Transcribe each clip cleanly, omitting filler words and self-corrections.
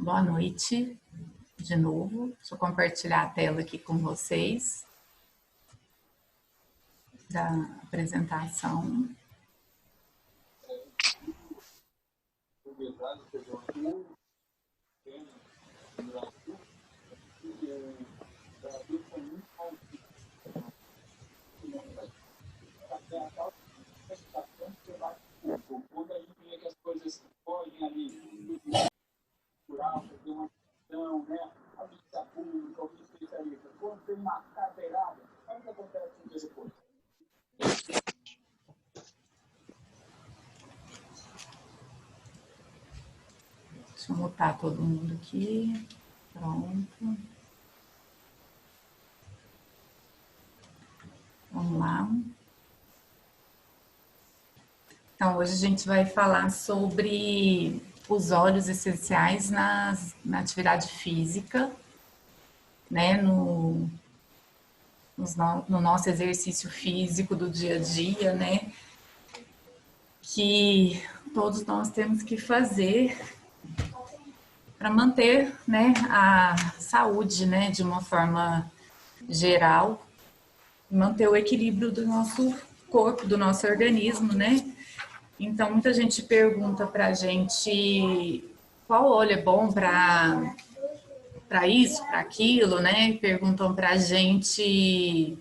Boa noite, de novo. Deixa eu compartilhar a tela aqui com vocês da apresentação. Quando a gente vê que as coisas fogem ali, curar, fazer uma questão, né? A vista pública, o especialista, quando tem uma carteirada, olha o que acontece depois. Deixa eu mutar todo mundo aqui. Pronto. Vamos lá. Então, hoje a gente vai falar sobre os óleos essenciais na atividade física, né? No nosso exercício físico do dia a dia, né? Que todos nós temos que fazer para manter, né, a saúde, né, de uma forma geral, manter o equilíbrio do nosso corpo, do nosso organismo, né? Então, muita gente pergunta para a gente qual óleo é bom para isso, para aquilo, né? Perguntam para a gente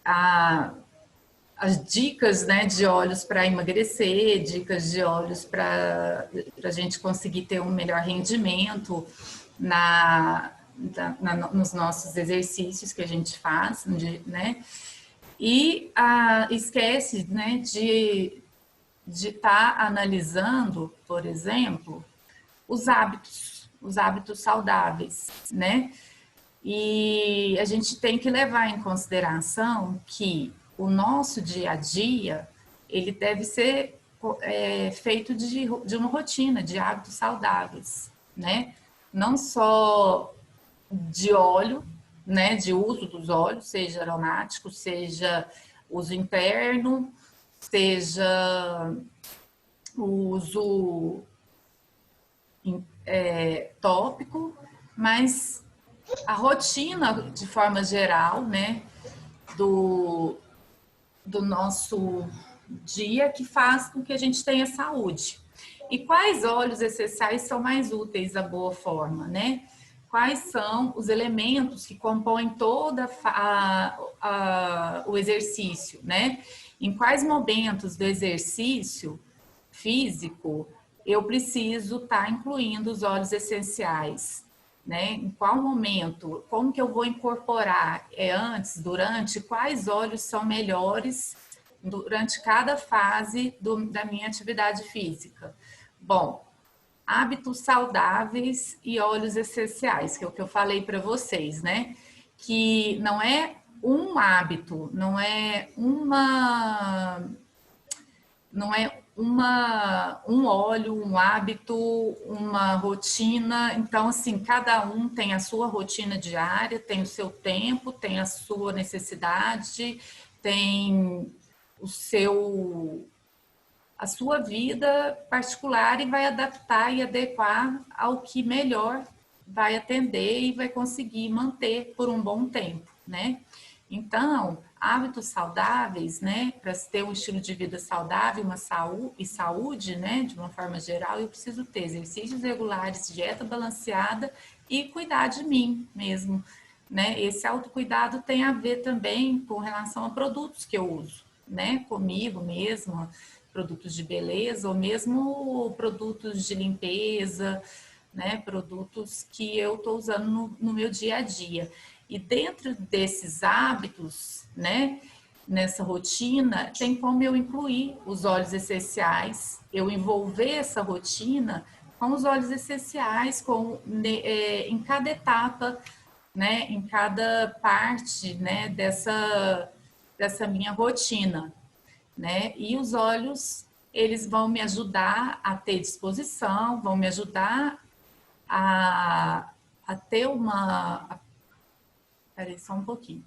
as dicas, né, de óleos para emagrecer, dicas de óleos para a gente conseguir ter um melhor rendimento nos nossos exercícios que a gente faz, né? E esquece, né, de estar analisando, por exemplo, os hábitos saudáveis, né? E a gente tem que levar em consideração que o nosso dia a dia, ele deve ser feito de uma rotina, de hábitos saudáveis, né? Não só de óleo, né? De uso dos óleos, seja aromático, seja uso interno, seja o uso tópico, mas a rotina, de forma geral, né, do nosso dia que faz com que a gente tenha saúde. E quais óleos essenciais são mais úteis da boa forma, né? Quais são os elementos que compõem toda o exercício, né? Em quais momentos do exercício físico eu preciso estar incluindo os óleos essenciais, né? Em qual momento, como que eu vou incorporar? Antes, durante, quais óleos são melhores durante cada fase da minha atividade física? Bom, hábitos saudáveis e óleos essenciais, que é o que eu falei para vocês, né? Que não é um hábito, não é um óleo, um hábito, uma rotina. Então, assim, cada um tem a sua rotina diária, tem o seu tempo, tem a sua necessidade, tem a sua vida particular e vai adaptar e adequar ao que melhor vai atender e vai conseguir manter por um bom tempo, né? Então, hábitos saudáveis, né, para ter um estilo de vida saudável, uma saúde, né, de uma forma geral, eu preciso ter exercícios regulares, dieta balanceada e cuidar de mim mesmo, né? Esse autocuidado tem a ver também com relação a produtos que eu uso, né, comigo mesma, produtos de beleza ou mesmo produtos de limpeza, né, produtos que eu estou usando no meu dia a dia. E dentro desses hábitos, né, nessa rotina, tem como eu incluir os óleos essenciais, eu envolver essa rotina com os óleos essenciais, em cada etapa, né, em cada parte, né, dessa minha rotina, né? E os óleos, eles vão me ajudar a ter disposição, vão me ajudar a ter peraí, só um pouquinho.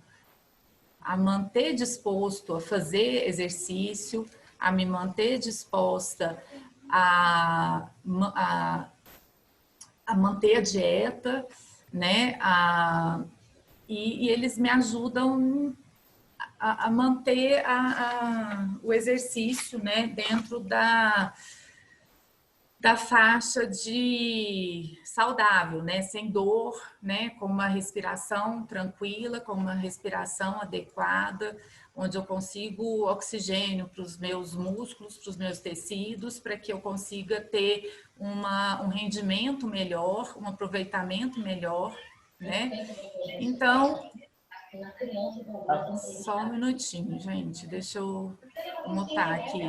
A manter disposto a fazer exercício, a me manter disposta a a manter a dieta, né? E eles me ajudam a manter o exercício, né, dentro da faixa de saudável, né, sem dor, né, com uma respiração tranquila, com uma respiração adequada, onde eu consigo oxigênio para os meus músculos, para os meus tecidos, para que eu consiga ter um rendimento melhor, um aproveitamento melhor, né? Então, só um minutinho, gente, deixa eu mutar aqui.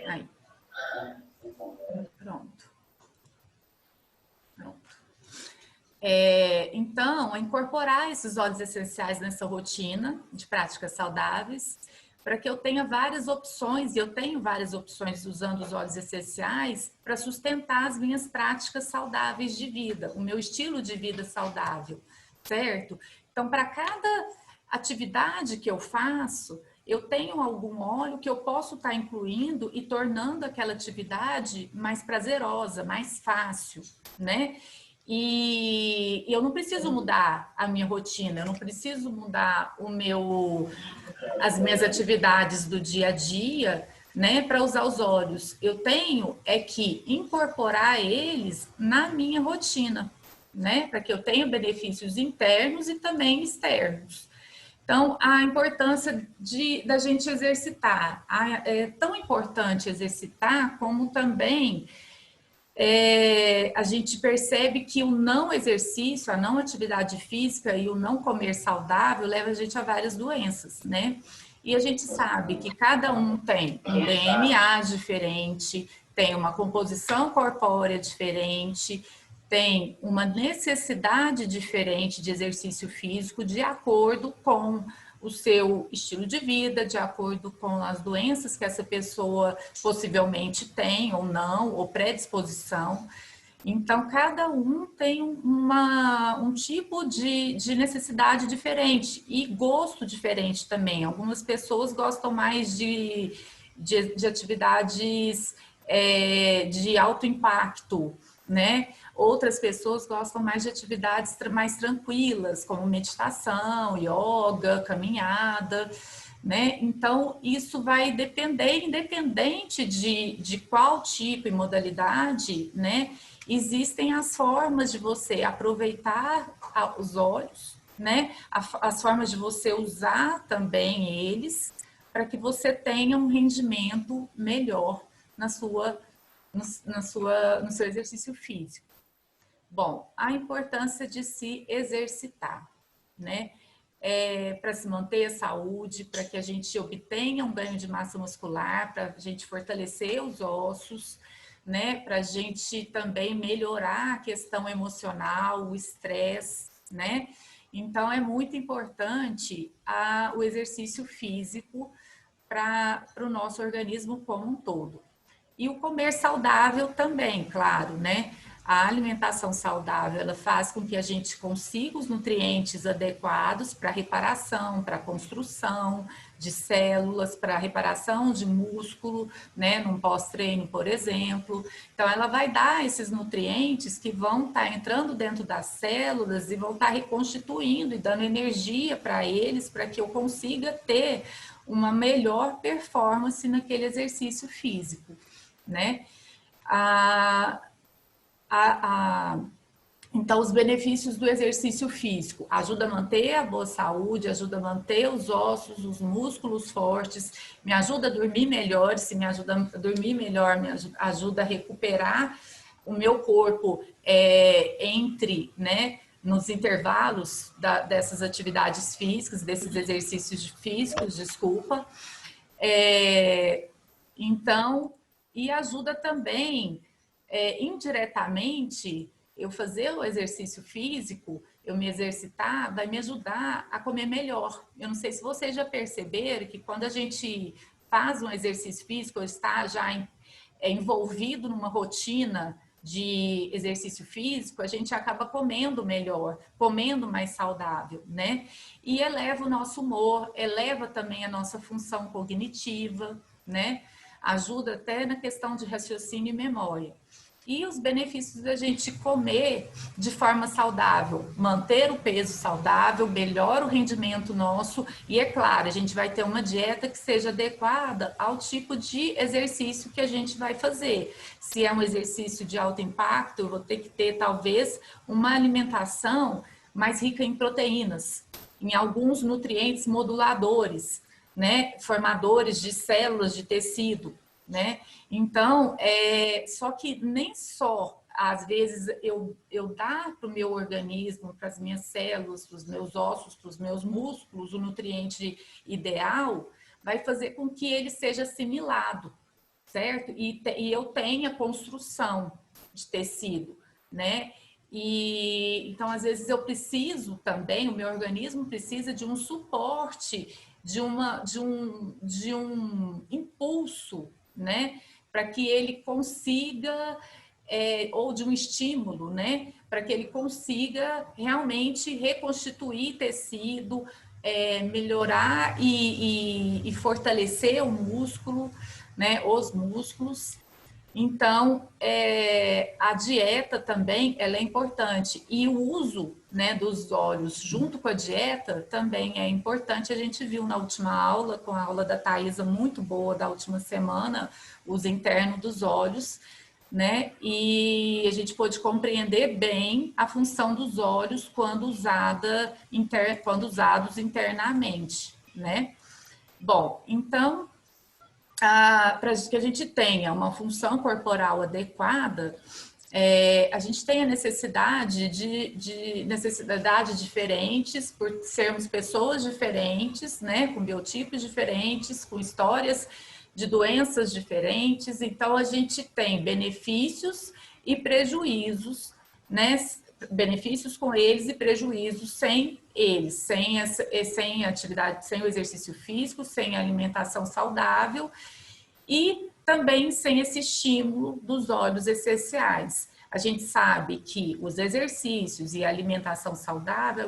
Aí. Pronto. Então, incorporar esses óleos essenciais nessa rotina de práticas saudáveis, para que eu tenha várias opções, e eu tenho várias opções usando os óleos essenciais para sustentar as minhas práticas saudáveis de vida, o meu estilo de vida saudável, certo? Então, para cada atividade que eu faço, eu tenho algum óleo que eu posso estar incluindo e tornando aquela atividade mais prazerosa, mais fácil, né? E eu não preciso mudar a minha rotina, eu não preciso mudar as minhas atividades do dia a dia, né, para usar os óleos. Eu tenho que incorporar eles na minha rotina, né, para que eu tenha benefícios internos e também externos. Então, a importância da gente exercitar. É tão importante exercitar como também a gente percebe que o não exercício, a não atividade física e o não comer saudável leva a gente a várias doenças, né? E a gente sabe que cada um tem um DNA diferente, tem uma composição corpórea diferente, tem uma necessidade diferente de exercício físico de acordo com o seu estilo de vida, de acordo com as doenças que essa pessoa possivelmente tem ou não, ou predisposição. Então, cada um tem um tipo de necessidade diferente e gosto diferente também. Algumas pessoas gostam mais de atividades de alto impacto, né? Outras pessoas gostam mais de atividades mais tranquilas, como meditação, yoga, caminhada, né? Então, isso vai depender, independente de qual tipo e modalidade, né? Existem as formas de você aproveitar os óleos, né? As formas de você usar também eles, para que você tenha um rendimento melhor no seu exercício físico. Bom, a importância de se exercitar, né? Para se manter a saúde, para que a gente obtenha um ganho de massa muscular, para a gente fortalecer os ossos, né? Para a gente também melhorar a questão emocional, o estresse, né? Então, é muito importante o exercício físico para o nosso organismo como um todo. E o comer saudável também, claro, né? A alimentação saudável, ela faz com que a gente consiga os nutrientes adequados para reparação, para construção de células, para reparação de músculo, né, num pós-treino, por exemplo. Então, ela vai dar esses nutrientes que vão estar entrando dentro das células e vão estar reconstituindo e dando energia para eles, para que eu consiga ter uma melhor performance naquele exercício físico, né? Então, os benefícios do exercício físico ajuda a manter a boa saúde, ajuda a manter os ossos, os músculos fortes, me ajuda a dormir melhor, se me ajuda a dormir melhor, me ajuda a recuperar o meu corpo né, nos intervalos dessas atividades físicas, desses exercícios físicos, desculpa. Então, e ajuda também, indiretamente, eu fazer o exercício físico, eu me exercitar, vai me ajudar a comer melhor. Eu não sei se vocês já perceberam que quando a gente faz um exercício físico, ou está já envolvido numa rotina de exercício físico, a gente acaba comendo melhor, comendo mais saudável, né? E eleva o nosso humor, eleva também a nossa função cognitiva, né? Ajuda até na questão de raciocínio e memória. E os benefícios da gente comer de forma saudável, manter o peso saudável, melhora o rendimento nosso e, é claro, a gente vai ter uma dieta que seja adequada ao tipo de exercício que a gente vai fazer. Se é um exercício de alto impacto, eu vou ter que ter talvez uma alimentação mais rica em proteínas, em alguns nutrientes moduladores, né, formadores de células de tecido, né? Então, só que nem só, às vezes, eu dar para o meu organismo, para as minhas células, para os meus ossos, para os meus músculos, o nutriente ideal, vai fazer com que ele seja assimilado, certo? E eu tenha construção de tecido, né? E então, às vezes, eu preciso também, o meu organismo precisa de um suporte, de um impulso, né? Para que ele consiga, ou de um estímulo, né? Para que ele consiga realmente reconstituir tecido, melhorar e fortalecer o músculo, né? Os músculos. Então, a dieta também ela é importante. E o uso, né, dos óleos junto com a dieta também é importante. A gente viu na última aula, com a aula da Thaisa, muito boa da última semana, uso interno dos óleos, né? E a gente pôde compreender bem a função dos óleos quando quando usados internamente, né? Bom, então para que a gente tenha uma função corporal adequada, a gente tem a necessidade de necessidades diferentes, por sermos pessoas diferentes, né, com biotipos diferentes, com histórias de doenças diferentes. Então, a gente tem benefícios e prejuízos, né, benefícios com eles e prejuízos sem eles, sem atividade, sem o exercício físico, sem alimentação saudável e também sem esse estímulo dos óleos essenciais. A gente sabe que os exercícios e a alimentação saudável,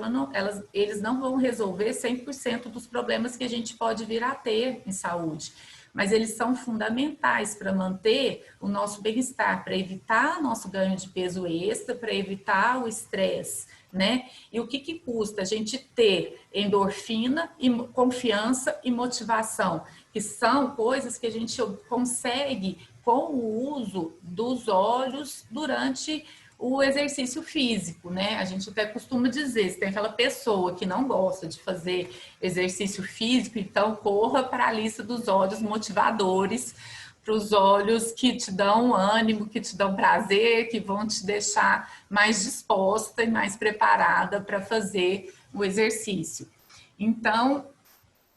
eles não vão resolver 100% dos problemas que a gente pode vir a ter em saúde, mas eles são fundamentais para manter o nosso bem-estar, para evitar nosso ganho de peso extra, para evitar o estresse, né? E o que custa a gente ter endorfina, e confiança e motivação, que são coisas que a gente consegue com o uso dos óleos durante o exercício físico, né? A gente até costuma dizer, se tem aquela pessoa que não gosta de fazer exercício físico, então corra para a lista dos óleos motivadores, para os óleos que te dão ânimo, que te dão prazer, que vão te deixar mais disposta e mais preparada para fazer o exercício. Então,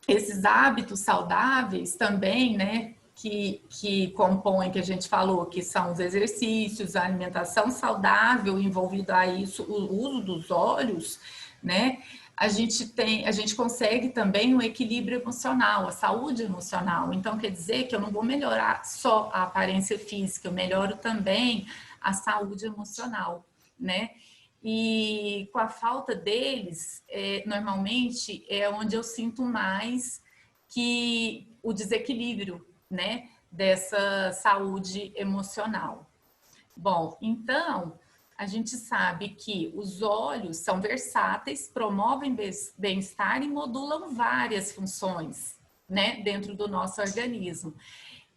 esses hábitos saudáveis também, né, que compõem, que a gente falou, que são os exercícios, a alimentação saudável, envolvido a isso, o uso dos óleos, né, a gente consegue também um equilíbrio emocional, a saúde emocional. Então, quer dizer que eu não vou melhorar só a aparência física, eu melhoro também a saúde emocional, né? E com a falta deles, normalmente é onde eu sinto mais que o desequilíbrio, né, dessa saúde emocional. Bom, então, a gente sabe que os óleos são versáteis, promovem bem-estar e modulam várias funções, né, dentro do nosso organismo.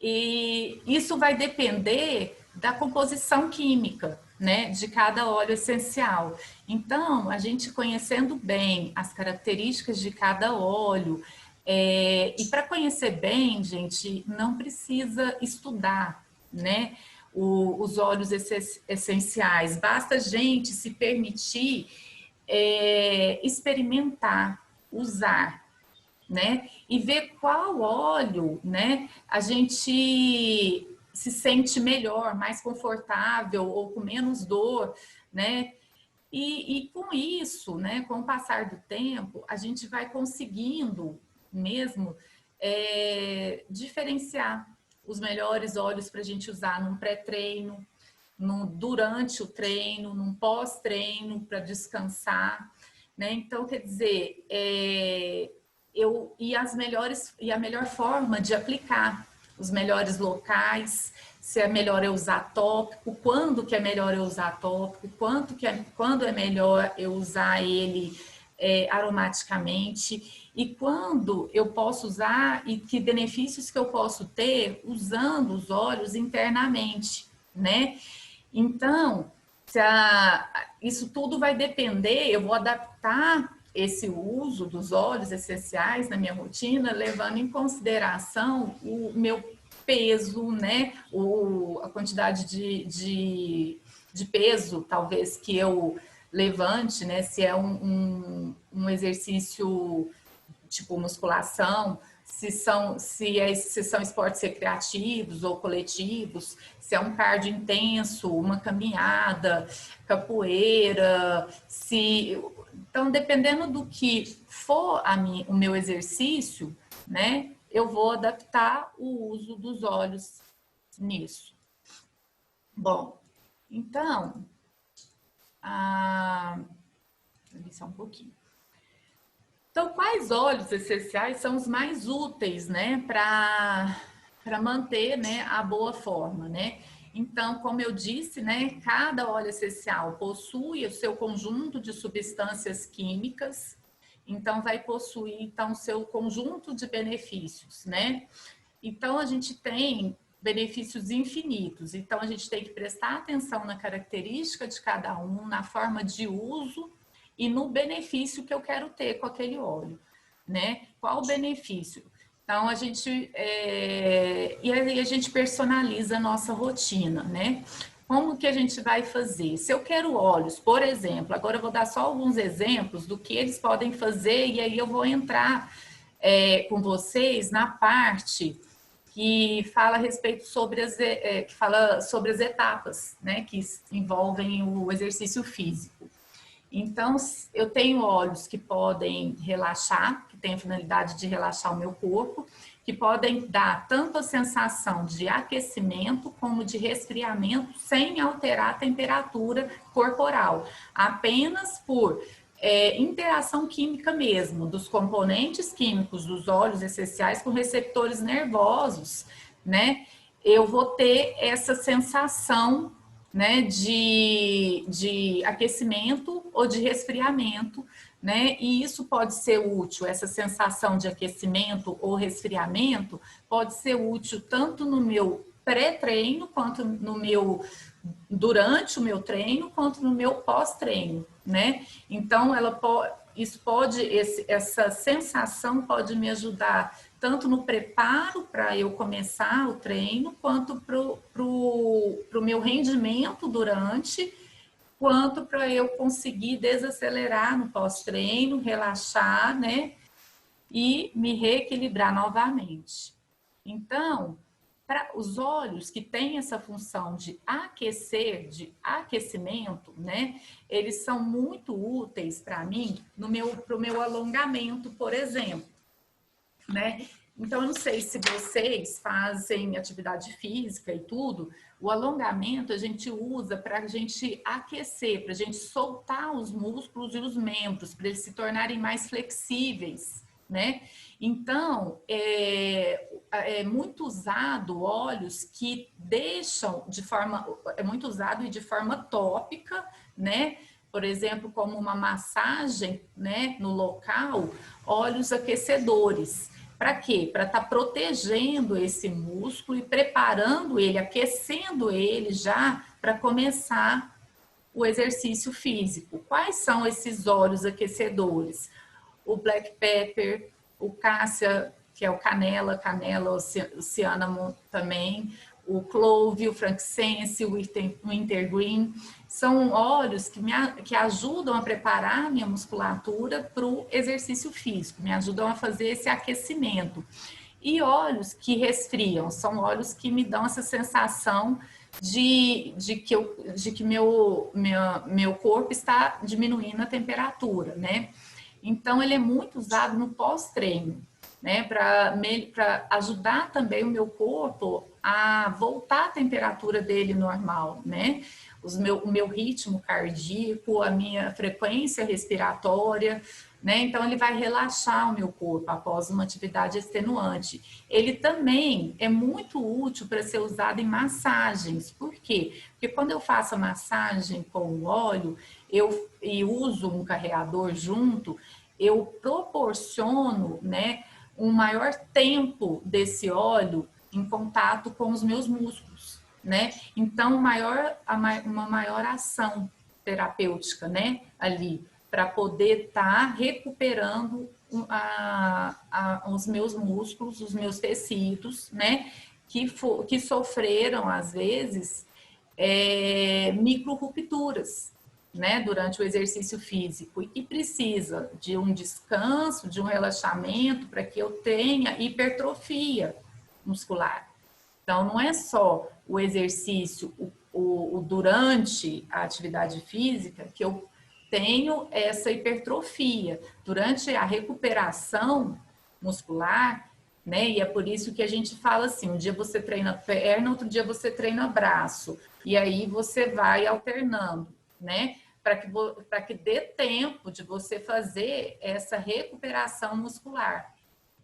E isso vai depender da composição química, né, de cada óleo essencial. Então, a gente conhecendo bem as características de cada óleo, e para conhecer bem, gente, não precisa estudar, né, os óleos essenciais, basta a gente se permitir experimentar, usar, né? E ver qual óleo, né, a gente se sente melhor, mais confortável ou com menos dor, né? E com isso, né, com o passar do tempo, a gente vai conseguindo mesmo diferenciar os melhores óleos para a gente usar num pré-treino, durante o treino, num pós-treino para descansar, né? Então, quer dizer, a melhor forma de aplicar os melhores locais, se é melhor eu usar tópico, quando que é melhor eu usar tópico, quando é melhor eu usar ele aromaticamente, e quando eu posso usar e que benefícios que eu posso ter usando os óleos internamente, né? Então, isso tudo vai depender, eu vou adaptar esse uso dos óleos essenciais na minha rotina, levando em consideração o meu peso, né? A quantidade de peso, talvez, que eu levante, né? Se é um exercício tipo musculação, se são esportes recreativos ou coletivos, se é um cardio intenso, uma caminhada, capoeira, então dependendo do que for o meu exercício, né, eu vou adaptar o uso dos óleos nisso. Bom, então, vou ver só um pouquinho. Então, quais óleos essenciais são os mais úteis, né, para manter, né, a boa forma, né? Então, como eu disse, né, cada óleo essencial possui o seu conjunto de substâncias químicas, então vai possuir então o seu conjunto de benefícios, né? Então, a gente tem benefícios infinitos, então a gente tem que prestar atenção na característica de cada um, na forma de uso e no benefício que eu quero ter com aquele óleo, né? Qual o benefício? Então, a gente personaliza a nossa rotina, né? Como que a gente vai fazer? Se eu quero óleos, por exemplo, agora eu vou dar só alguns exemplos do que eles podem fazer e aí eu vou entrar com vocês na parte que fala a respeito sobre que fala sobre as etapas, né? Que envolvem o exercício físico. Então, eu tenho óleos que podem relaxar, que têm a finalidade de relaxar o meu corpo, que podem dar tanto a sensação de aquecimento como de resfriamento sem alterar a temperatura corporal, apenas por interação química mesmo, dos componentes químicos dos óleos essenciais com receptores nervosos, né? Eu vou ter essa sensação, né, de aquecimento ou de resfriamento, né? E isso pode ser útil, essa sensação de aquecimento ou resfriamento pode ser útil tanto no meu pré-treino quanto durante o meu treino quanto no meu pós-treino, né? Então essa sensação pode me ajudar tanto no preparo para eu começar o treino, quanto pro meu rendimento durante, quanto para eu conseguir desacelerar no pós-treino, relaxar, né? E me reequilibrar novamente. Então, para os óleos que têm essa função de aquecer, de aquecimento, né? Eles são muito úteis para mim pro meu alongamento, por exemplo, né? Então, eu não sei se vocês fazem atividade física e tudo, o alongamento a gente usa para a gente aquecer, para a gente soltar os músculos e os membros, para eles se tornarem mais flexíveis, né? Então, é muito usado óleos que deixam é muito usado e de forma tópica, né? Por exemplo, como uma massagem, né, no local, óleos aquecedores. Para quê? Para estar protegendo esse músculo e preparando ele, aquecendo ele já para começar o exercício físico. Quais são esses óleos aquecedores? O black pepper, o cássia, que é o canela, o cinnamon também, o clove, o frankincense, o wintergreen, são óleos que ajudam a preparar a minha musculatura para o exercício físico, me ajudam a fazer esse aquecimento. E óleos que resfriam, são óleos que me dão essa sensação de que meu corpo está diminuindo a temperatura, né? Então, ele é muito usado no pós-treino, né? Para ajudar também o meu corpo a voltar à temperatura dele normal, né? O meu ritmo cardíaco, a minha frequência respiratória, né? Então, ele vai relaxar o meu corpo após uma atividade extenuante. Ele também é muito útil para ser usado em massagens. Por quê? Porque quando eu faço a massagem com o óleo e uso um carreador junto, eu proporciono, né, um maior tempo desse óleo em contato com os meus músculos, né? Então, uma maior ação terapêutica, né, ali, para poder estar recuperando os meus músculos, os meus tecidos, né, que sofreram, às vezes, micro rupturas, né, durante o exercício físico, e precisa de um descanso, de um relaxamento, para que eu tenha hipertrofia muscular. Então, não é só o exercício, durante a atividade física que eu tenho essa hipertrofia. Durante a recuperação muscular, né? E é por isso que a gente fala assim, um dia você treina perna, outro dia você treina braço. E aí você vai alternando, né? Para que dê tempo de você fazer essa recuperação muscular,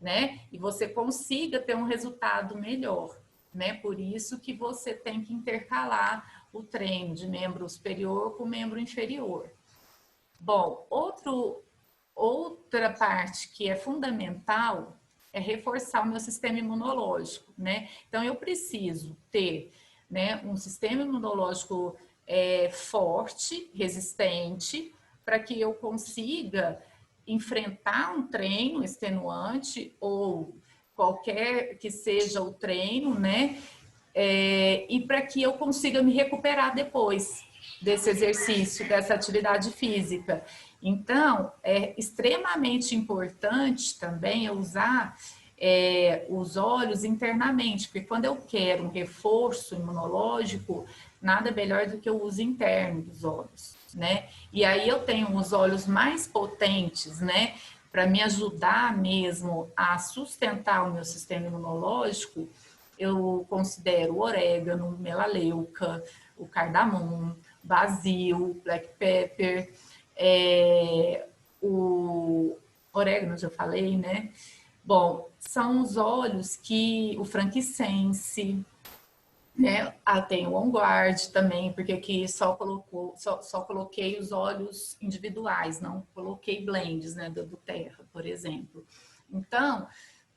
né? E você consiga ter um resultado melhor, né? Por isso que você tem que intercalar o treino de membro superior com membro inferior. Bom, outra parte que é fundamental é reforçar o meu sistema imunológico, né? Então, eu preciso ter, né, um sistema imunológico forte, resistente, para que eu consiga enfrentar um treino extenuante ou qualquer que seja o treino, né? E para que eu consiga me recuperar depois desse exercício, dessa atividade física. Então, é extremamente importante também eu usar os óleos internamente, porque quando eu quero um reforço imunológico, nada melhor do que o uso interno dos óleos, né? E aí eu tenho os óleos mais potentes, né? Para me ajudar mesmo a sustentar o meu sistema imunológico, eu considero o orégano, melaleuca, o cardamomo, basil, black pepper, o orégano, já falei, né? Bom, são os óleos que o frankincense, né? Tem o On Guard também, porque aqui só coloquei os óleos individuais, não coloquei blends, né, do Terra, por exemplo. Então,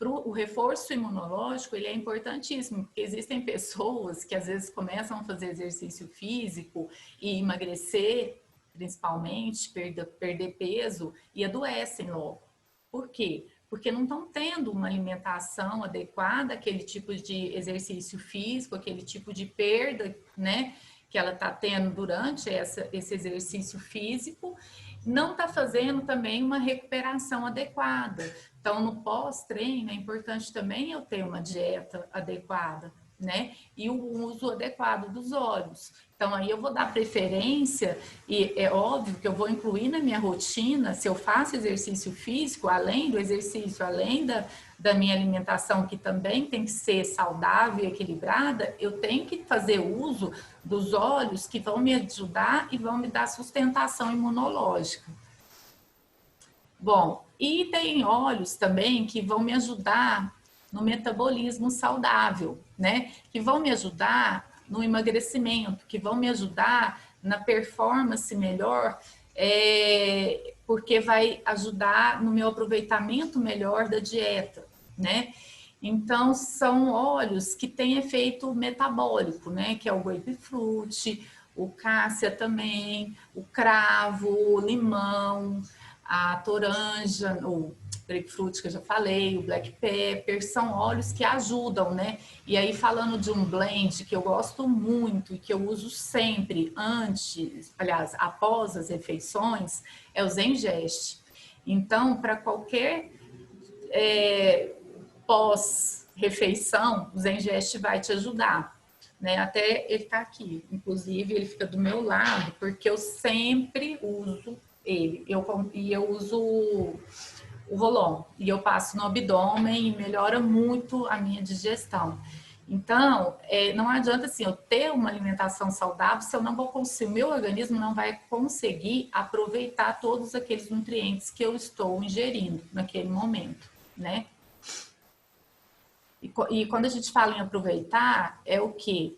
o reforço imunológico, ele é importantíssimo, porque existem pessoas que às vezes começam a fazer exercício físico e emagrecer, principalmente, perder peso, e adoecem logo. Por quê? Porque não estão tendo uma alimentação adequada, aquele tipo de exercício físico, aquele tipo de perda, né, que ela está tendo durante esse exercício físico, não está fazendo também uma recuperação adequada. Então, no pós-treino, é importante também eu ter uma dieta adequada, né? E o uso adequado dos óleos. Então, aí eu vou dar preferência, e é óbvio que eu vou incluir na minha rotina, se eu faço exercício físico, além do exercício, além da minha alimentação, que também tem que ser saudável e equilibrada, eu tenho que fazer uso dos óleos que vão me ajudar e vão me dar sustentação imunológica. Bom, e tem óleos também que vão me ajudar no metabolismo saudável, né? Que vão me ajudar no emagrecimento, que vão me ajudar na performance melhor, porque vai ajudar no meu aproveitamento melhor da dieta, né? Então, são óleos que têm efeito metabólico, né? Que é o grapefruit, o cássia também, o cravo, o limão, a toranja, o grapefruit que eu já falei, o black pepper, são óleos que ajudam, né? E aí, falando de um blend que eu gosto muito e que eu uso sempre antes, aliás, após as refeições, é o Zengest. Então, para qualquer pós-refeição, o Zengest vai te ajudar, né? Até ele tá aqui, inclusive ele fica do meu lado, porque eu sempre uso ele. Eu uso o Rolon e eu passo no abdômen e melhora muito a minha digestão. Então, não adianta assim, eu ter uma alimentação saudável se eu não vou conseguir, o meu organismo não vai conseguir aproveitar todos aqueles nutrientes que eu estou ingerindo naquele momento, né? E quando a gente fala em aproveitar, é o quê?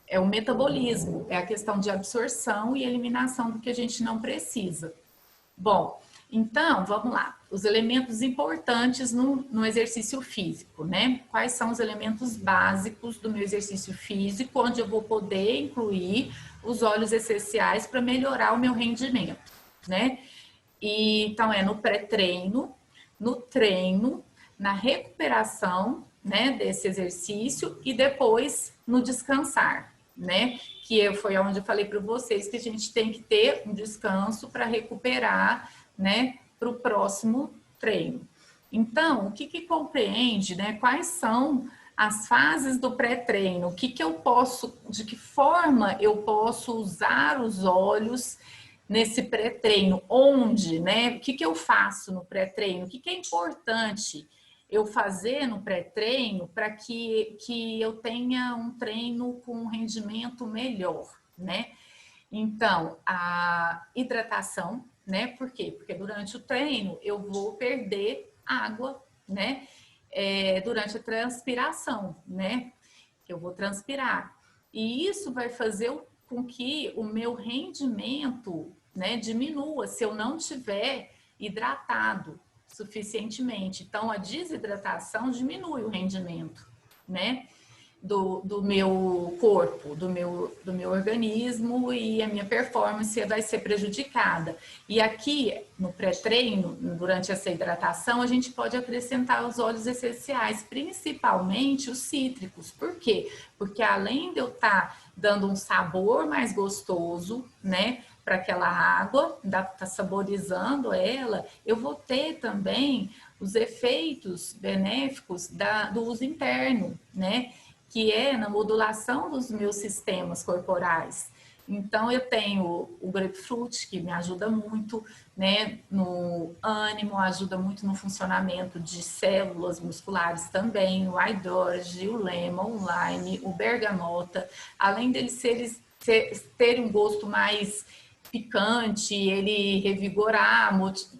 É o metabolismo, é a questão de absorção e eliminação do que a gente não precisa. Bom, então, vamos lá. Os elementos importantes no exercício físico, né? Quais são os elementos básicos do meu exercício físico, onde eu vou poder incluir os óleos essenciais para melhorar o meu rendimento, né? E, então, no pré-treino, no treino, na recuperação, né, desse exercício e depois no descansar, né? Que foi onde eu falei para vocês que a gente tem que ter um descanso para recuperar, né, para o próximo treino. Então, o que compreende, né? Quais são as fases do pré-treino? O que eu posso, de que forma eu posso usar os óleos nesse pré-treino? Onde, né? O que eu faço no pré-treino? O que é importante eu fazer no pré-treino para que eu tenha um treino com um rendimento melhor, né? Então, a hidratação, né? Por quê? Porque durante o treino eu vou perder água, né? Durante a transpiração, né? Que eu vou transpirar. E isso vai fazer com que o meu rendimento, né, diminua se eu não tiver hidratado suficientemente. Então, a desidratação diminui o rendimento, né? Do meu corpo, do meu organismo, e a minha performance vai ser prejudicada. E aqui, no pré-treino, durante essa hidratação, a gente pode acrescentar os óleos essenciais, principalmente os cítricos. Por quê? Porque além de eu estar dando um sabor mais gostoso, né, para aquela água, tá saborizando ela, eu vou ter também os efeitos benéficos do uso interno, né? Que é na modulação dos meus sistemas corporais. Então, eu tenho o grapefruit, que me ajuda muito, né, no ânimo, ajuda muito no funcionamento de células musculares também, o iDorge, o lemon, o lime, o bergamota, além deles terem um gosto mais picante, ele revigorar,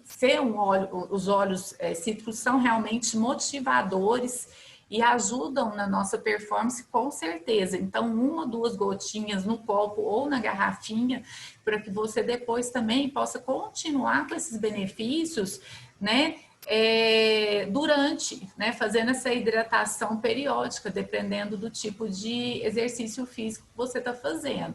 ser um óleo, os óleos cítricos são realmente motivadores e ajudam na nossa performance com certeza. Então, 1 ou 2 gotinhas no copo ou na garrafinha, para que você depois também possa continuar com esses benefícios, né? Durante, né? Fazendo essa hidratação periódica, dependendo do tipo de exercício físico que você está fazendo.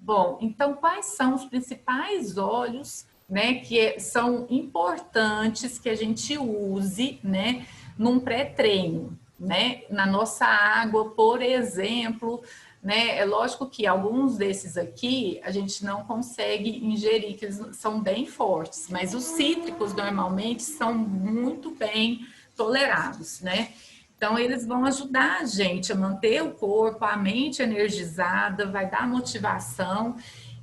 Bom, então quais são os principais óleos, né, que são importantes que a gente use, né, num pré-treino, né, na nossa água, por exemplo, né, é lógico que alguns desses aqui a gente não consegue ingerir, que eles são bem fortes, mas os cítricos normalmente são muito bem tolerados, né? Então, eles vão ajudar a gente a manter o corpo, a mente energizada, vai dar motivação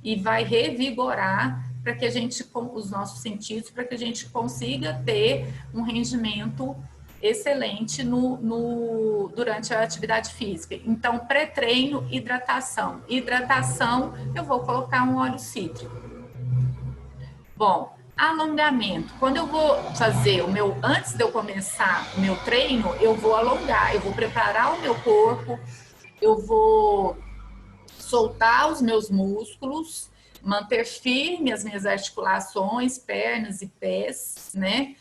e vai revigorar para que a gente, com os nossos sentidos, para que a gente consiga ter um rendimento excelente durante a atividade física. Então, pré-treino, hidratação. Hidratação, eu vou colocar um óleo cítrico. Bom, alongamento. Quando eu vou fazer antes de eu começar o meu treino, eu vou alongar, eu vou preparar o meu corpo, eu vou soltar os meus músculos, manter firme as minhas articulações, pernas e pés, né?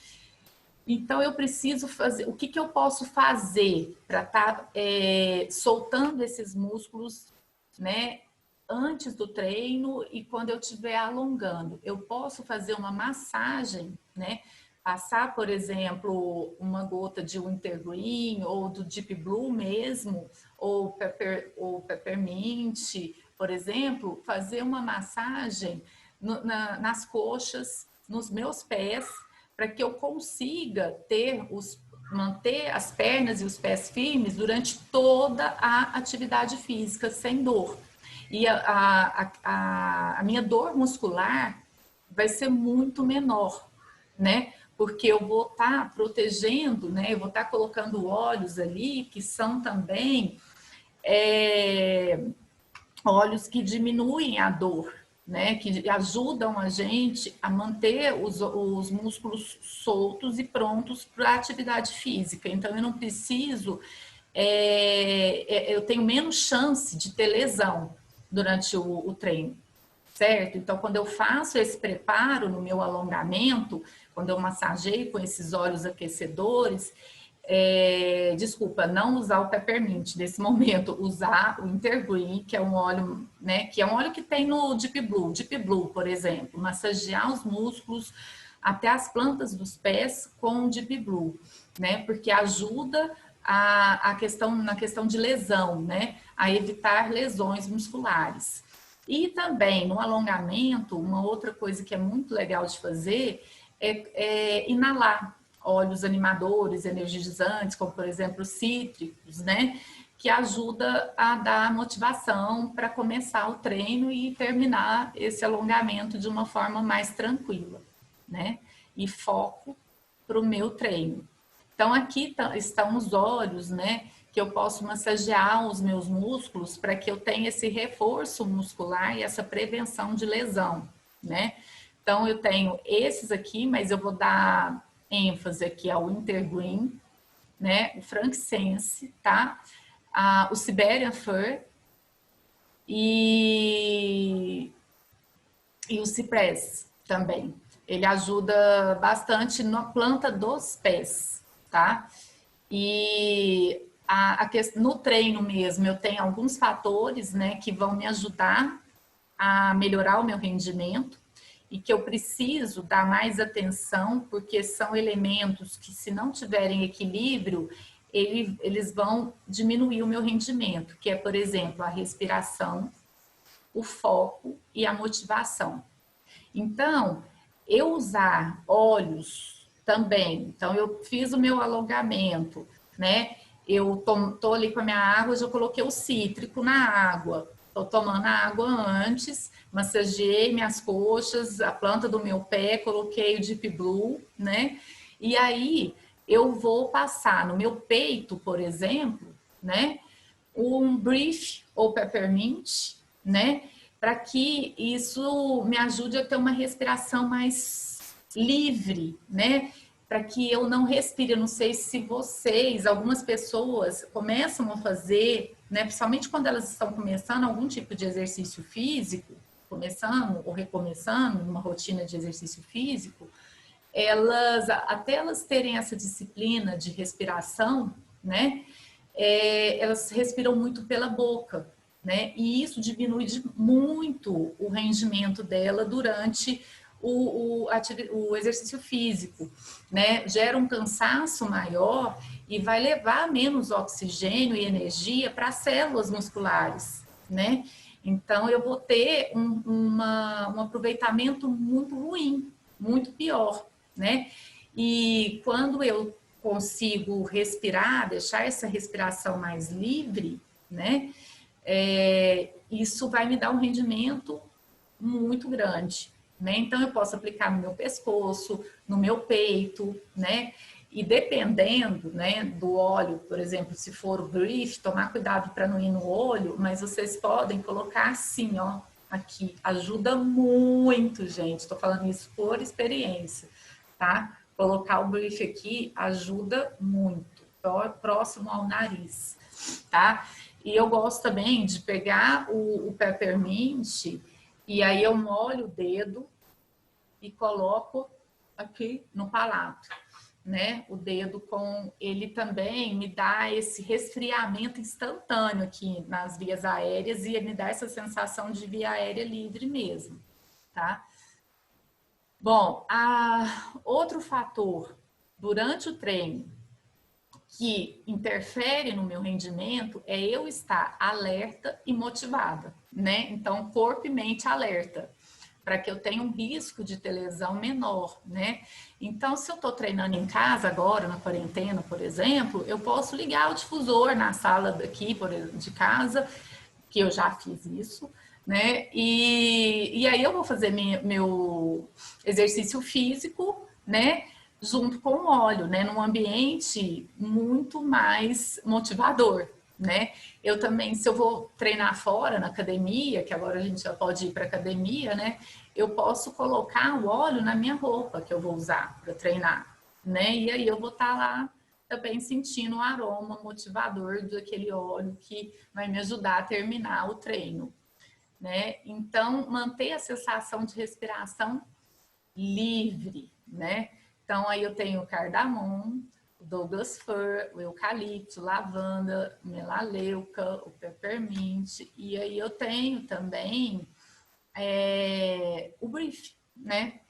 Então eu preciso fazer, o que eu posso fazer para estar soltando esses músculos, né? Antes do treino e quando eu estiver alongando. Eu posso fazer uma massagem, né? Passar, por exemplo, uma gota de Wintergreen ou do Deep Blue mesmo, ou Peppermint, por exemplo, fazer uma massagem nas coxas, nos meus pés, para que eu consiga manter as pernas e os pés firmes durante toda a atividade física, sem dor. E a minha dor muscular vai ser muito menor, né? porque eu vou estar protegendo, né? Eu vou estar colocando óleos ali que são também óleos que diminuem a dor, né? Que ajudam a gente a manter os músculos soltos e prontos para a atividade física. Então, eu não preciso, eu tenho menos chance de ter lesão durante o treino, certo? Então, quando eu faço esse preparo no meu alongamento, quando eu massageio com esses óleos aquecedores, desculpa, não usar o peppermint nesse momento, usar o Intergreen, que é um óleo, né, que é um óleo que tem no Deep Blue, por exemplo, massagear os músculos até as plantas dos pés com o Deep Blue, né, porque ajuda na questão de lesão, né, a evitar lesões musculares. E também no alongamento, uma outra coisa que é muito legal de fazer é inalar óleos animadores, energizantes, como por exemplo cítricos, né? Que ajuda a dar motivação para começar o treino e terminar esse alongamento de uma forma mais tranquila, né? E foco para o meu treino. Então aqui estão os óleos, né? Que eu posso massagear os meus músculos para que eu tenha esse reforço muscular e essa prevenção de lesão, né? Então eu tenho esses aqui, mas eu vou dar ênfase aqui ao Intergreen, né? O Frankincense, tá? O Siberian Fir e o Cypress também. Ele ajuda bastante na planta dos pés, tá? E no treino mesmo, eu tenho alguns fatores, né, que vão me ajudar a melhorar o meu rendimento e que eu preciso dar mais atenção, porque são elementos que, se não tiverem equilíbrio, eles vão diminuir o meu rendimento, que é, por exemplo, a respiração, o foco e a motivação. Então, eu usar óleos também, então eu fiz o meu alongamento, né? Eu tô ali com a minha água, já coloquei o cítrico na água, tô tomando a água antes, massageei minhas coxas, a planta do meu pé, coloquei o Deep Blue, né? E aí eu vou passar no meu peito, por exemplo, né? Um Brief ou Peppermint, né? Para que isso me ajude a ter uma respiração mais livre, né? Para que eu não respire. Eu não sei se vocês, algumas pessoas começam a fazer, né? Principalmente quando elas estão começando algum tipo de exercício físico, começando ou recomeçando uma rotina de exercício físico, até elas terem essa disciplina de respiração, né? Elas respiram muito pela boca, né? E isso diminui muito o rendimento dela durante o exercício físico, né? Gera um cansaço maior e vai levar menos oxigênio e energia para as células musculares, né? Então, eu vou ter um aproveitamento muito ruim, muito pior, né? E quando eu consigo respirar, deixar essa respiração mais livre, né? Isso vai me dar um rendimento muito grande, né? Então eu posso aplicar no meu pescoço, no meu peito, né? E dependendo, né, do óleo, por exemplo, se for o Brief, tomar cuidado para não ir no olho, mas vocês podem colocar assim, ó, aqui. Ajuda muito, gente. Estou falando isso por experiência, tá? Colocar o Brief aqui ajuda muito, próximo ao nariz, tá? E eu gosto também de pegar o Peppermint e aí eu molho o dedo e coloco aqui no palato, né? O dedo com ele também me dá esse resfriamento instantâneo aqui nas vias aéreas e me dá essa sensação de via aérea livre mesmo, tá? Bom, outro fator durante o treino que interfere no meu rendimento é eu estar alerta e motivada, né? Então, corpo e mente alerta, para que eu tenha um risco de ter lesão menor, né? Então, se eu estou treinando em casa agora, na quarentena, por exemplo, eu posso ligar o difusor na sala daqui de casa, que eu já fiz isso, né? E aí eu vou fazer meu exercício físico, né? junto com o óleo, né? Num ambiente muito mais motivador, né? Eu também, se eu vou treinar fora, na academia, que agora a gente já pode ir para academia, né? Eu posso colocar o óleo na minha roupa que eu vou usar para treinar, né? E aí eu vou estar lá também sentindo o aroma motivador daquele óleo que vai me ajudar a terminar o treino, né? Então, manter a sensação de respiração livre, né? Então, aí eu tenho o cardamom, o Douglas Fir, o eucalipto, lavanda, melaleuca, o peppermint, e aí eu tenho também o brief, né?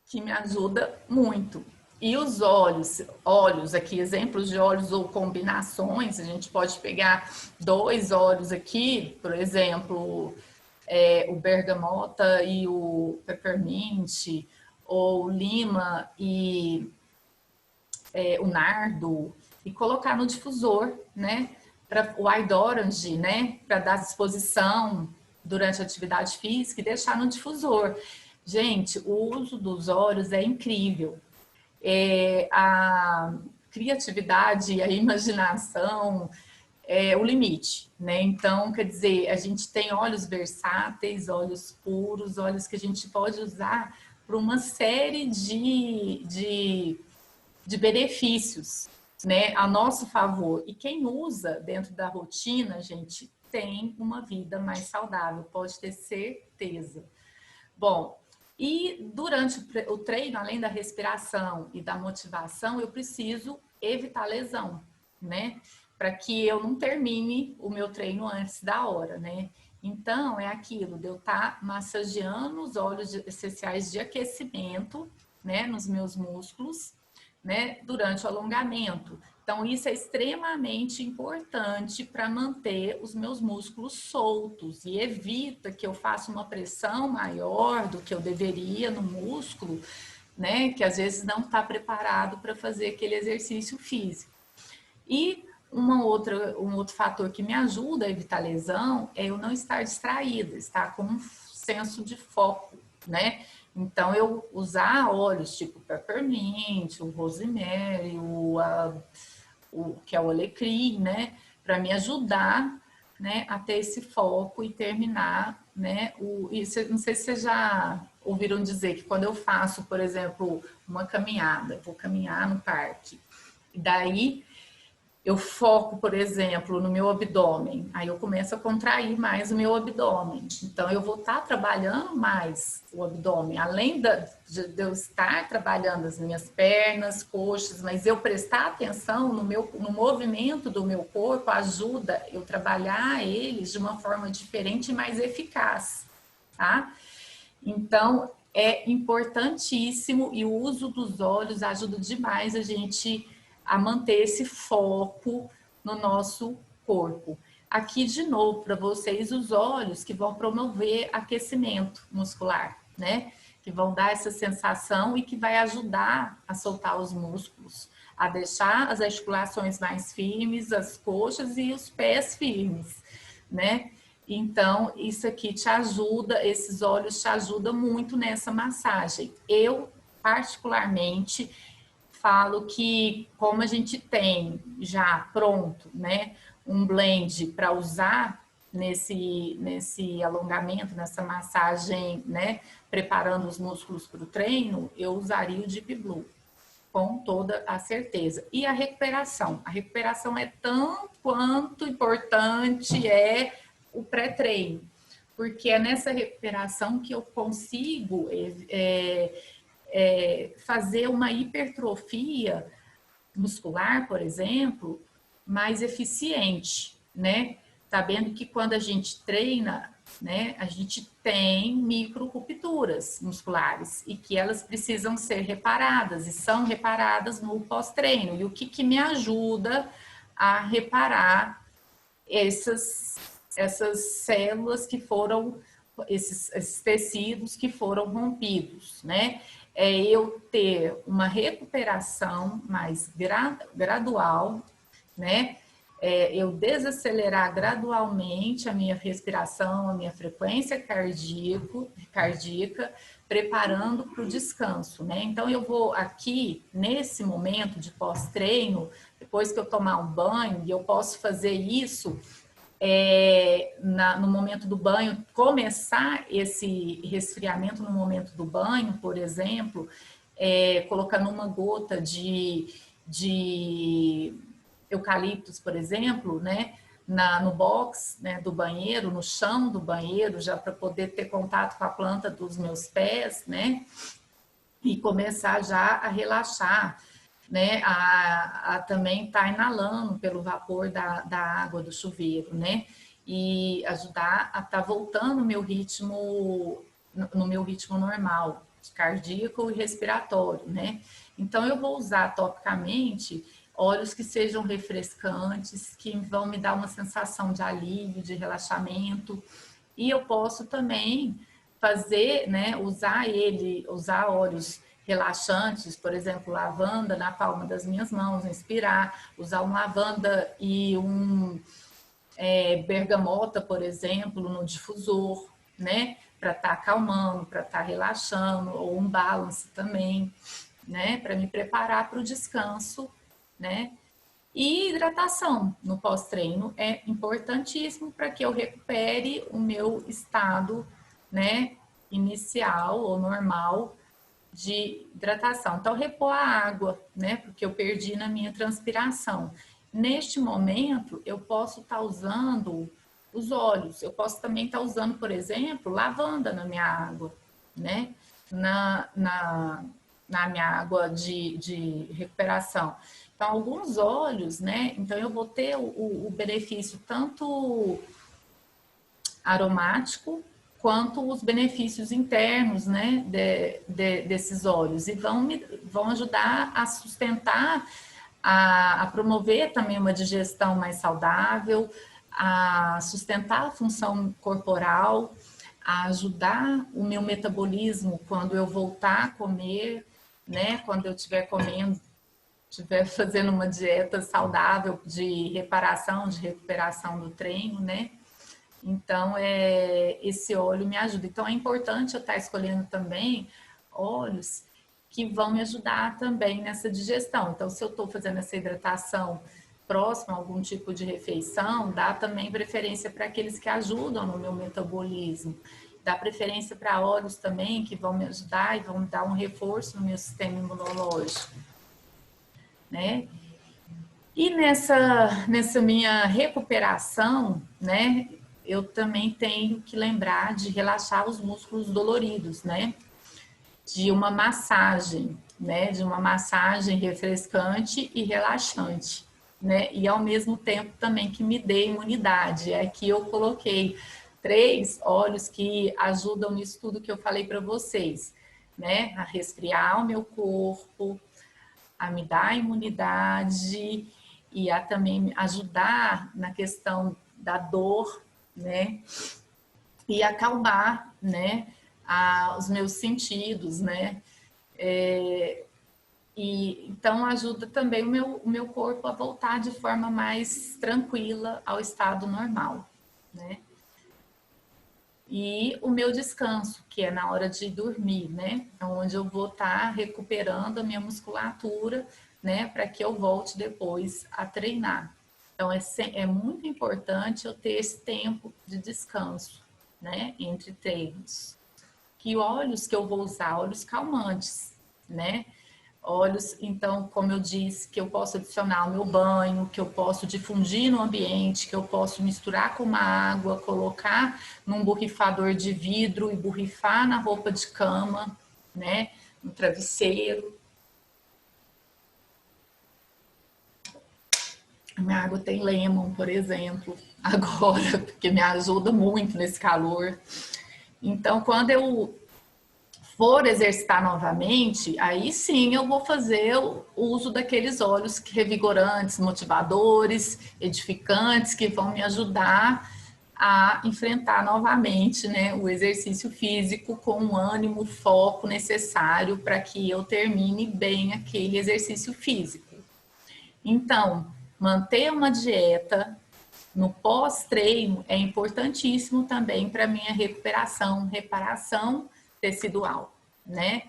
Que me ajuda muito. E os óleos aqui, exemplos de óleos ou combinações, a gente pode pegar 2 óleos aqui, por exemplo, o bergamota e o peppermint, ou lima e o nardo, e colocar no difusor, né? Para o white orange, né? Para dar disposição durante a atividade física e deixar no difusor. Gente, o uso dos óleos é incrível. A criatividade e a imaginação é o limite, né? Então, quer dizer, a gente tem óleos versáteis, óleos puros, óleos que a gente pode usar para uma série de benefícios, né, a nosso favor. E quem usa dentro da rotina, gente, tem uma vida mais saudável, pode ter certeza. Bom, e durante o treino, além da respiração e da motivação, eu preciso evitar lesão, né? Para que eu não termine o meu treino antes da hora, né? Então, é aquilo de eu estar massageando os óleos essenciais de aquecimento, né, nos meus músculos, né, durante o alongamento. Então, isso é extremamente importante para manter os meus músculos soltos e evita que eu faça uma pressão maior do que eu deveria no músculo, né, que às vezes não está preparado para fazer aquele exercício físico. E um outro fator que me ajuda a evitar lesão é eu não estar distraída, estar com um senso de foco, né? Então, eu usar óleos tipo peppermint, o rosemary, o que é o alecrim, né? Para me ajudar, né, a ter esse foco e terminar, né? Não sei se vocês já ouviram dizer que quando eu faço, por exemplo, uma caminhada, vou caminhar no parque, e daí eu foco, por exemplo, no meu abdômen, aí eu começo a contrair mais o meu abdômen. Então, eu vou estar trabalhando mais o abdômen, além de eu estar trabalhando as minhas pernas, coxas, mas eu prestar atenção no movimento do meu corpo ajuda eu trabalhar eles de uma forma diferente e mais eficaz, tá? Então, é importantíssimo e o uso dos olhos ajuda demais a gente a manter esse foco no nosso corpo. Aqui, de novo, para vocês, os olhos que vão promover aquecimento muscular, né? Que vão dar essa sensação e que vai ajudar a soltar os músculos, a deixar as articulações mais firmes, as coxas e os pés firmes, né? Então, isso aqui te ajuda, esses óleos te ajudam muito nessa massagem. Eu, particularmente, falo que como a gente tem já pronto, né, um blend para usar nesse alongamento, nessa massagem, né, preparando os músculos para o treino, eu usaria o Deep Blue, com toda a certeza. E a recuperação é tão quanto importante o pré-treino, porque é nessa recuperação que eu consigo fazer uma hipertrofia muscular, por exemplo, mais eficiente, né? Sabendo que quando a gente treina, né, a gente tem micro rupturas musculares e que elas precisam ser reparadas e são reparadas no pós-treino. E o que me ajuda a reparar essas células que foram, esses tecidos que foram rompidos, né? É eu ter uma recuperação mais gradual, né? eu desacelerar gradualmente a minha respiração, a minha frequência cardíaca, preparando para o descanso, né? Então, eu vou aqui, nesse momento de pós-treino, depois que eu tomar um banho, e eu posso fazer isso no momento do banho, começar esse resfriamento no momento do banho, por exemplo, colocando uma gota de eucaliptos, por exemplo, né, no box, né, do banheiro, no chão do banheiro, já para poder ter contato com a planta dos meus pés, né, e começar já a relaxar, né, a também estar inalando pelo vapor da água do chuveiro, né, e ajudar a estar voltando no meu ritmo normal, cardíaco e respiratório, né. Então, eu vou usar topicamente óleos que sejam refrescantes, que vão me dar uma sensação de alívio, de relaxamento. E eu posso também fazer, né, usar óleos relaxantes, por exemplo, lavanda na palma das minhas mãos, inspirar, usar um lavanda e bergamota, por exemplo, no difusor, né, para estar acalmando, para estar relaxando, ou um balance também, né, para me preparar para o descanso, né? E hidratação no pós-treino é importantíssimo para que eu recupere o meu estado, né, inicial ou normal de hidratação. Então, repor a água, né, porque eu perdi na minha transpiração. Neste momento, eu posso estar usando os óleos. Eu posso também estar usando, por exemplo, lavanda na minha água, né, na minha água de recuperação. Então, alguns óleos, né? Então, eu vou ter o benefício tanto aromático quanto os benefícios internos, né? Desses óleos. E vão ajudar a sustentar, a promover também uma digestão mais saudável, a sustentar a função corporal, a ajudar o meu metabolismo quando eu voltar a comer, né? Quando eu estiver comendo, estiver fazendo uma dieta saudável de reparação, de recuperação do treino, né? Então, esse óleo me ajuda. Então, é importante eu estar escolhendo também óleos que vão me ajudar também nessa digestão. Então, se eu estou fazendo essa hidratação próxima a algum tipo de refeição, dá também preferência para aqueles que ajudam no meu metabolismo. Dá preferência para óleos também que vão me ajudar e vão dar um reforço no meu sistema imunológico, né? E nessa minha recuperação, né, eu também tenho que lembrar de relaxar os músculos doloridos, né? De uma massagem, né? De uma massagem refrescante e relaxante, né? E ao mesmo tempo também que me dê imunidade. Aqui eu coloquei 3 óleos que ajudam nisso tudo que eu falei para vocês, né? A resfriar o meu corpo, a me dar imunidade e a também ajudar na questão da dor, né? E acalmar, né? Os meus sentidos, né? E então ajuda também o meu corpo a voltar de forma mais tranquila ao estado normal, né? E o meu descanso, que é na hora de dormir, né? Onde eu vou estar recuperando a minha musculatura, né? Para que eu volte depois a treinar. Então, é muito importante eu ter esse tempo de descanso, né? Entre treinos. Que óleos que eu vou usar? Óleos calmantes, né? Óleos, então, como eu disse, que eu posso adicionar ao meu banho, que eu posso difundir no ambiente, que eu posso misturar com uma água, colocar num borrifador de vidro e borrifar na roupa de cama, né? No travesseiro. A minha água tem lemon, por exemplo, agora, porque me ajuda muito nesse calor. Então, quando eu for exercitar novamente, aí sim eu vou fazer o uso daqueles óleos revigorantes, motivadores, edificantes, que vão me ajudar a enfrentar novamente, né, o exercício físico com o ânimo, o foco necessário para que eu termine bem aquele exercício físico. Então, manter uma dieta no pós-treino é importantíssimo também para minha recuperação, reparação tecidual, né?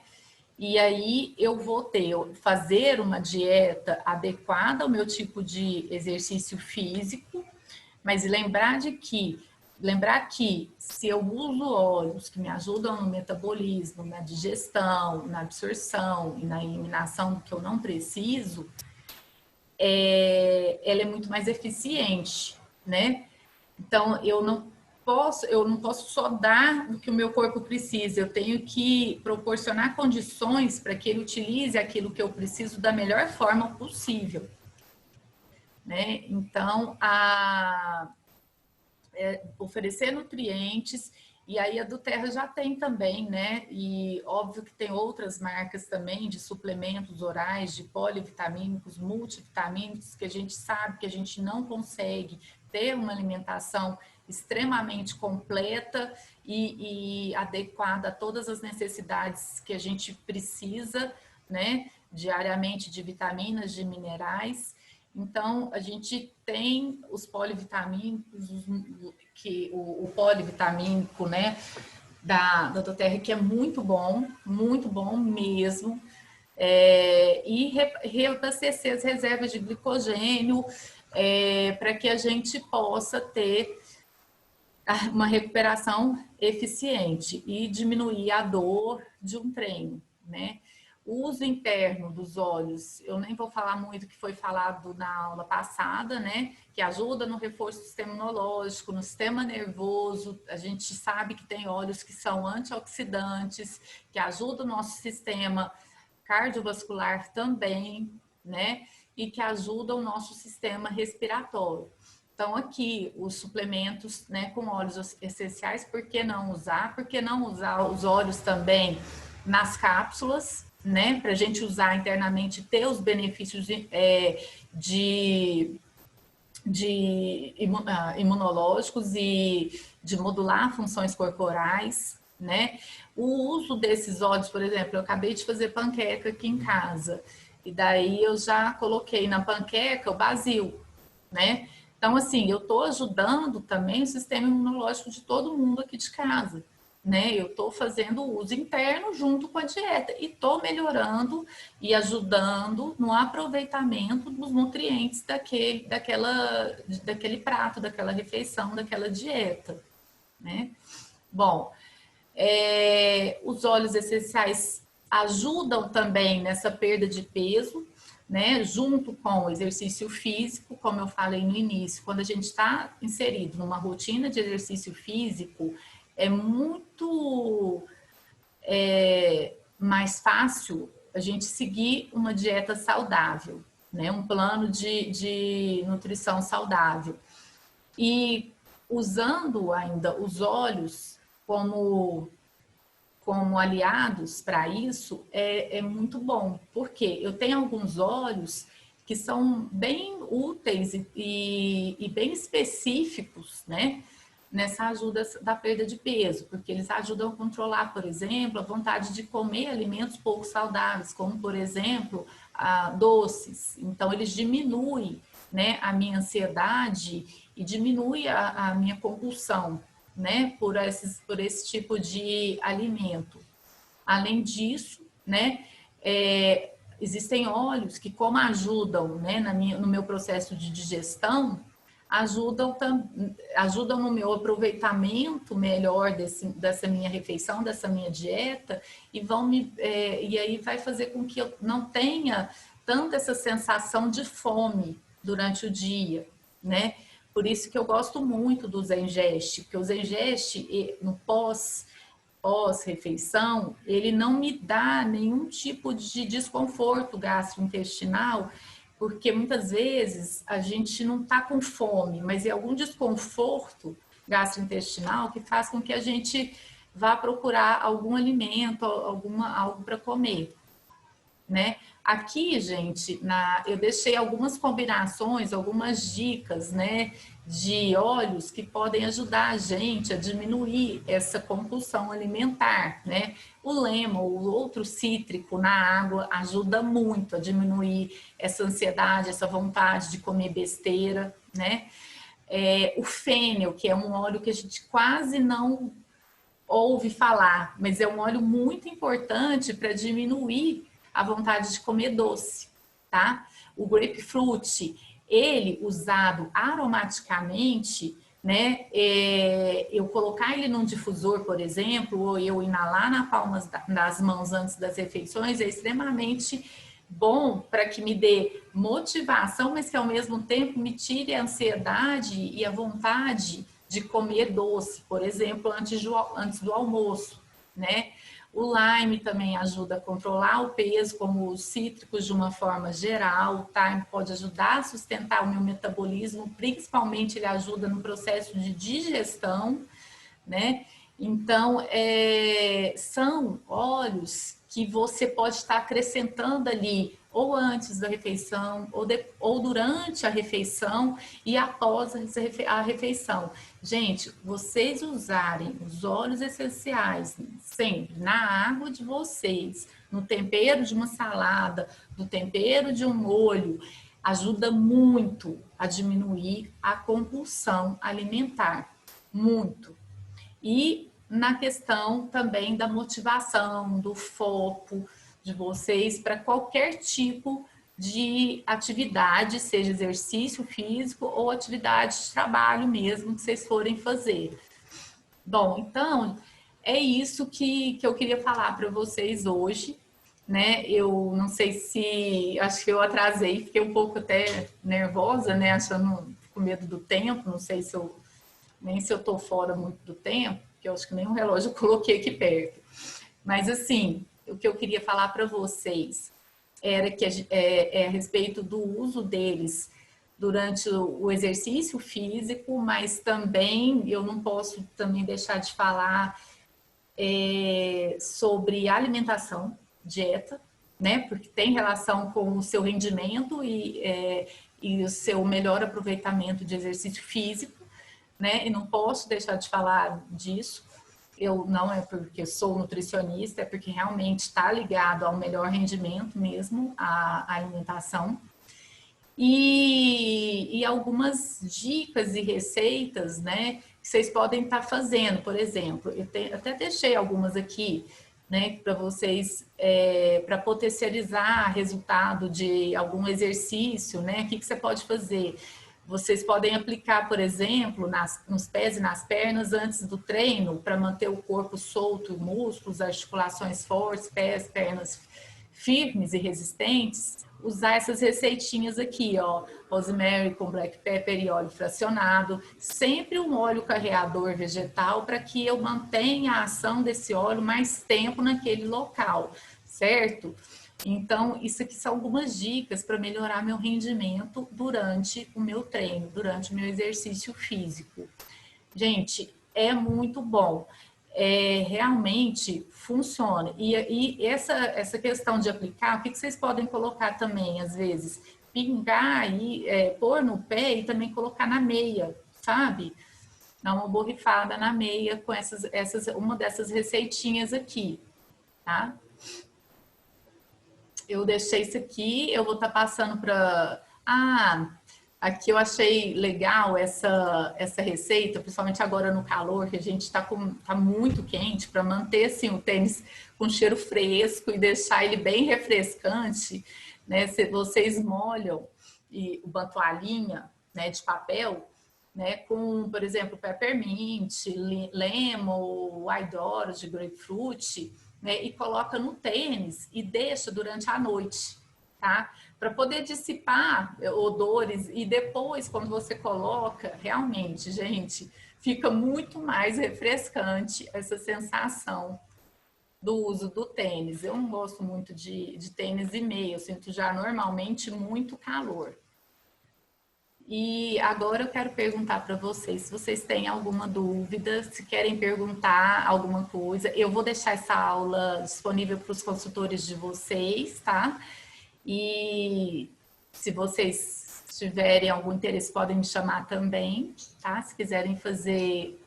E aí eu vou fazer uma dieta adequada ao meu tipo de exercício físico, mas lembrar que se eu uso óleos que me ajudam no metabolismo, na digestão, na absorção e na eliminação do que eu não preciso, ela é muito mais eficiente, né? Então eu não posso só dar o que o meu corpo precisa, eu tenho que proporcionar condições para que ele utilize aquilo que eu preciso da melhor forma possível, né? Então, oferecer nutrientes, e aí a do Terra já tem também, né? E óbvio que tem outras marcas também de suplementos orais, de polivitamínicos, multivitamínicos, que a gente sabe que a gente não consegue ter uma alimentação extremamente completa e adequada a todas as necessidades que a gente precisa, né? Diariamente, de vitaminas, de minerais. Então, a gente tem os polivitamínicos, o polivitamínico, né, da doTERRA, que é muito bom mesmo, e reabastecer as reservas de glicogênio, para que a gente possa ter uma recuperação eficiente e diminuir a dor de um treino, né? O uso interno dos óleos, eu nem vou falar muito, que foi falado na aula passada, né? Que ajuda no reforço do sistema imunológico, no sistema nervoso. A gente sabe que tem óleos que são antioxidantes, que ajudam o nosso sistema cardiovascular também, né? E que ajudam o nosso sistema respiratório. Então, aqui, os suplementos, né, com óleos essenciais, por que não usar? Por que não usar os óleos também nas cápsulas, né, para a gente usar internamente, ter os benefícios imunológicos e de modular funções corporais, né? O uso desses óleos, por exemplo, eu acabei de fazer panqueca aqui em casa, e daí eu já coloquei na panqueca o basil, né? Então, assim, eu estou ajudando também o sistema imunológico de todo mundo aqui de casa, né? Eu estou fazendo o uso interno junto com a dieta e estou melhorando e ajudando no aproveitamento dos nutrientes daquele prato, daquela refeição, daquela dieta, né? Bom, os óleos essenciais ajudam também nessa perda de peso, né, junto com o exercício físico, como eu falei no início. Quando a gente está inserido numa rotina de exercício físico, é muito mais fácil a gente seguir uma dieta saudável, né, um plano de nutrição saudável. E usando ainda os óleos como aliados para isso, é muito bom, porque eu tenho alguns óleos que são bem úteis e bem específicos, né, nessa ajuda da perda de peso, porque eles ajudam a controlar, por exemplo, a vontade de comer alimentos pouco saudáveis, como, por exemplo, doces. Então, eles diminuem, né, a minha ansiedade e diminuem a minha compulsão, né, por esse tipo de alimento. Além disso, né, existem óleos que, como ajudam, né, no meu processo de digestão, ajudam no meu aproveitamento melhor dessa minha refeição, dessa minha dieta, e aí vai fazer com que eu não tenha tanto essa sensação de fome durante o dia, né? Por isso que eu gosto muito do Zengest, porque o Zengest, no pós-refeição, ele não me dá nenhum tipo de desconforto gastrointestinal, porque muitas vezes a gente não está com fome, mas é algum desconforto gastrointestinal que faz com que a gente vá procurar algum alimento, algo para comer, né? Aqui, gente, eu deixei algumas combinações, algumas dicas, né, de óleos que podem ajudar a gente a diminuir essa compulsão alimentar, né? O lemon, o outro cítrico na água, ajuda muito a diminuir essa ansiedade, essa vontade de comer besteira, né? O fênel, que é um óleo que a gente quase não ouve falar, mas é um óleo muito importante para diminuir a vontade de comer doce, tá? O grapefruit, ele usado aromaticamente, né? Eu colocar ele num difusor, por exemplo, ou eu inalar na palma das mãos antes das refeições é extremamente bom para que me dê motivação, mas que ao mesmo tempo me tire a ansiedade e a vontade de comer doce, por exemplo, antes do almoço, né? O lime também ajuda a controlar o peso, como os cítricos de uma forma geral. O thyme pode ajudar a sustentar o meu metabolismo, principalmente ele ajuda no processo de digestão, né? Então, são óleos que você pode estar acrescentando ali ou antes da refeição, ou durante a refeição e após a refeição. Gente, vocês usarem os óleos essenciais sempre na água de vocês, no tempero de uma salada, no tempero de um molho, ajuda muito a diminuir a compulsão alimentar. Muito. E na questão também da motivação, do foco de vocês para qualquer tipo de atividade, seja exercício físico ou atividade de trabalho mesmo que vocês forem fazer. Bom, então é isso que eu queria falar para vocês hoje, né? Eu não sei se, acho que eu atrasei, fiquei um pouco até nervosa, né? Achando com medo do tempo, não sei se eu nem se eu estou fora muito do tempo, que eu acho que nem um relógio eu coloquei aqui perto. Mas assim, o que eu queria falar para vocês era que a respeito do uso deles durante o exercício físico, mas também eu não posso também deixar de falar sobre alimentação, dieta, né? Porque tem relação com o seu rendimento e o seu melhor aproveitamento de exercício físico, né? E não posso deixar de falar disso. Eu não é porque sou nutricionista, é porque realmente está ligado ao melhor rendimento mesmo, a alimentação. E algumas dicas e receitas, né, que vocês podem estar fazendo. Por exemplo, até deixei algumas aqui, né, para vocês, para potencializar resultado de algum exercício, né, o que você pode fazer? Vocês podem aplicar, por exemplo, nos pés e nas pernas antes do treino, para manter o corpo solto, músculos, articulações fortes, pés, pernas firmes e resistentes. Usar essas receitinhas aqui, ó, rosemary com black pepper e óleo fracionado, sempre um óleo carreador vegetal para que eu mantenha a ação desse óleo mais tempo naquele local, certo? Então, isso aqui são algumas dicas para melhorar meu rendimento durante o meu treino, durante o meu exercício físico. Gente, é muito bom. Realmente funciona. E essa questão de aplicar, o que vocês podem colocar também, às vezes? Pingar e pôr no pé e também colocar na meia, sabe? Dar uma borrifada na meia com uma dessas receitinhas aqui, tá? Eu deixei isso aqui, eu vou estar passando para... aqui eu achei legal essa receita, principalmente agora no calor, que a gente tá muito quente, para manter assim, o tênis com cheiro fresco e deixar ele bem refrescante, né? Vocês molham uma toalhinha, né, de papel, né, com, por exemplo, peppermint, lemon, white doros de grapefruit, né, e coloca no tênis e deixa durante a noite, tá? Para poder dissipar odores e depois, quando você coloca, realmente, gente, fica muito mais refrescante essa sensação do uso do tênis. Eu não gosto muito de tênis e meia, eu sinto já normalmente muito calor. E agora eu quero perguntar para vocês, se vocês têm alguma dúvida, se querem perguntar alguma coisa, eu vou deixar essa aula disponível para os consultores de vocês, tá? E se vocês Se tiverem algum interesse, podem me chamar também, tá? Se quiserem fazer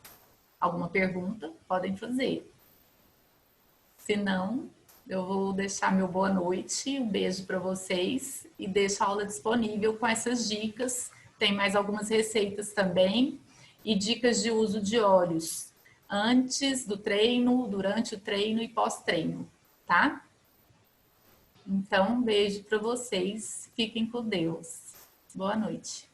alguma pergunta, podem fazer. Se não, eu vou deixar meu boa noite, um beijo para vocês e deixo a aula disponível com essas dicas. Tem mais algumas receitas também e dicas de uso de óleos antes do treino, durante o treino e pós-treino, tá? Então, um beijo para vocês. Fiquem com Deus. Boa noite.